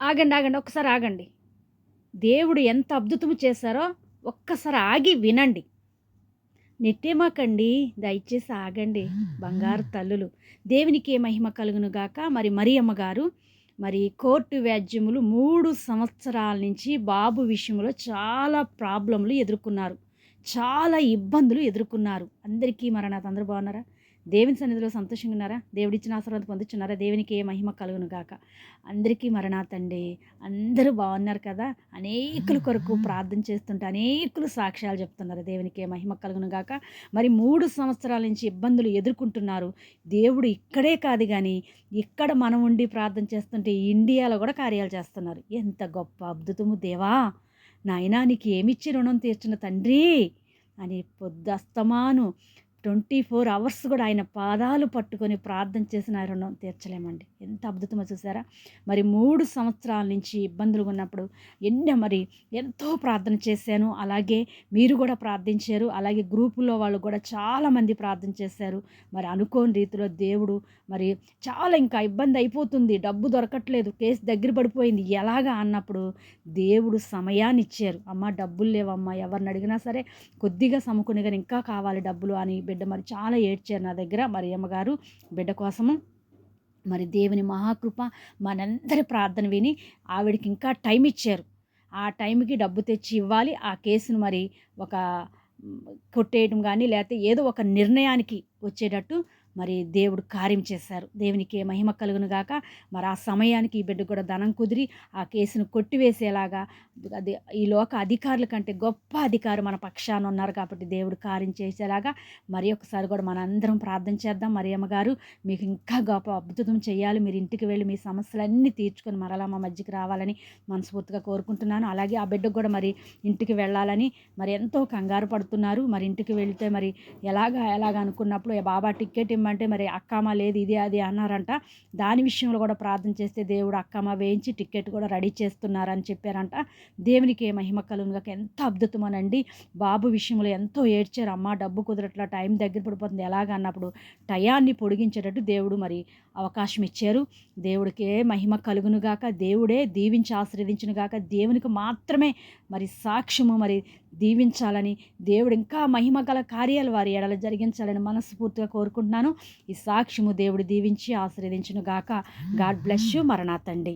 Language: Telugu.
ఆగండి, ఆగండి. ఒక్కసారి ఆగండి. దేవుడు ఎంత అద్భుతము చేశారో ఒక్కసారి ఆగి వినండి. నెట్టేమాకండి. దయచేసి ఆగండి. బంగారు తల్లులు. దేవునికే మహిమ కలుగును గాక. మరి మరియమ్మ గారు మరి కోర్టు వ్యాజ్యములు 3 సంవత్సరాల నుంచి బాబు విషయంలో చాలా ప్రాబ్లమ్‌లు ఎదుర్కొన్నారు. చాలా ఇబ్బందులు ఎదుర్కొన్నారు. అందరికీ మరణాత. అందరూ బాగున్నారా? దేవుని సన్నిధిలో సంతోషంగా ఉన్నారా? దేవుడిచ్చిన ఆశీర్వాదం పొందుచున్నారా? దేవునికే మహిమ కలుగును గాక. అందరికీ మరణాతండి. అందరూ బాగున్నారు కదా? అనేకుల కొరకు ప్రార్థన చేస్తుంటే అనేకులు సాక్ష్యాలు చెప్తున్నారు. దేవునికే మహిమ కలుగును గాక. మరి 3 సంవత్సరాల నుంచి ఇబ్బందులు ఎదుర్కొంటున్నారు. దేవుడు ఇక్కడే కాదు గానీ, ఇక్కడ మనం ఉండి ప్రార్థన చేస్తుంటే ఇండియాలో కూడా కార్యాలు చేస్తున్నారు. ఎంత గొప్ప అద్భుతము దేవా! నాయనా నీకు ఏమిచ్చి రుణం తీర్చిన తండ్రి అని పొద్దస్తమాను 24 అవర్స్ కూడా ఆయన పాదాలు పట్టుకొని ప్రార్థన చేసిన ఆయన రుణం తీర్చలేమండి. ఎంత అద్భుతమో చూసారా? మరి 3 సంవత్సరాల నుంచి ఇబ్బందులు ఉన్నప్పుడు మరి ఎంతో ప్రార్థన చేశాను. అలాగే మీరు కూడా ప్రార్థించారు. అలాగే గ్రూపులో వాళ్ళు కూడా చాలామంది ప్రార్థన చేశారు. మరి అనుకోని రీతిలో దేవుడు మరి చాలా ఇంకా ఇబ్బంది అయిపోతుంది. డబ్బు దొరకట్లేదు. కేసు దగ్గర పడిపోయింది. ఎలాగా అన్నప్పుడు దేవుడు సమయాన్ని ఇచ్చారు. అమ్మ డబ్బులు లేవమ్మా, ఎవరిని అడిగినా సరే కొద్దిగా సమకూని కానీ ఇంకా కావాలి డబ్బులు అని బిడ్డ మరి చాలా ఏడ్చారు నా దగ్గర మరి అమ్మగారు బిడ్డ కోసము. మరి దేవుని మహాకృప మనందరి ప్రార్థన విని ఆవిడకి ఇంకా టైం ఇచ్చారు. ఆ టైంకి డబ్బు తెచ్చి ఇవ్వాలి. ఆ కేసును మరి ఒక కొట్టేయడం కానీ లేకపోతే ఏదో ఒక నిర్ణయానికి వచ్చేటట్టు మరి దేవుడు కార్యం చేశారు. దేవునికి మహిమ కలుగును గాక. మరి ఆ సమయానికి ఈ బిడ్డ కూడా ధనం కుదిరి ఆ కేసును కొట్టివేసేలాగా అది ఈ లోక అధికారుల కంటే గొప్ప అధికారి మన పక్షాన ఉన్నారు కాబట్టి దేవుడు కార్యం చేసేలాగా మరి ఒకసారి కూడా మనందరం ప్రార్థన చేద్దాం. మరి అమ్మగారు మీకు ఇంకా గొప్ప అద్భుతం చేయాలి. మీరు ఇంటికి వెళ్ళి మీ సమస్యలన్నీ తీర్చుకొని మరలా మా మధ్యకి రావాలని మనస్ఫూర్తిగా కోరుకుంటున్నాను. అలాగే ఆ బిడ్డకు కూడా మరి ఇంటికి వెళ్ళాలని మరి ఎంతో కంగారు పడుతున్నారు. మరి ఇంటికి వెళ్తే మరి ఎలాగ అనుకున్నప్పుడు బాబా టికెట్ ఇమ్మంటే మరి అక్కమ్మ లేదు ఇది అది అన్నారంట. దాని విషయంలో కూడా ప్రార్థన చేస్తే దేవుడు అక్కమ్మ వేయించి టికెట్ కూడా రెడీ చేస్తున్నారని చెప్పారంట. దేవునికి మహిమ కలుగును గాక. ఎంత అద్భుతమోనండి. బాబు విషయంలో ఎంతో ఏడ్చారు. అమ్మ డబ్బు కుదరట్లా, టైం దగ్గర పడిపోతుంది ఎలాగన్నప్పుడు టయాన్ని పొడిగించేటట్టు దేవుడు మరి అవకాశం ఇచ్చారు. దేవుడికే మహిమ కలుగును గాక. దేవుడే దీవించి ఆశీర్వదించును గాక. దేవునికి మాత్రమే మరి సాక్ష్యము మరి దీవించాలని దేవుడు ఇంకా మహిమ గల కార్యాలు వారి ఎడల జరిగించాలని మనస్ఫూర్తిగా కోరుకుంటున్నాను. ఈ సాక్ష్యము దేవుడు దీవించి ఆశీర్వదించును గాక. God bless you. మరణాతండి.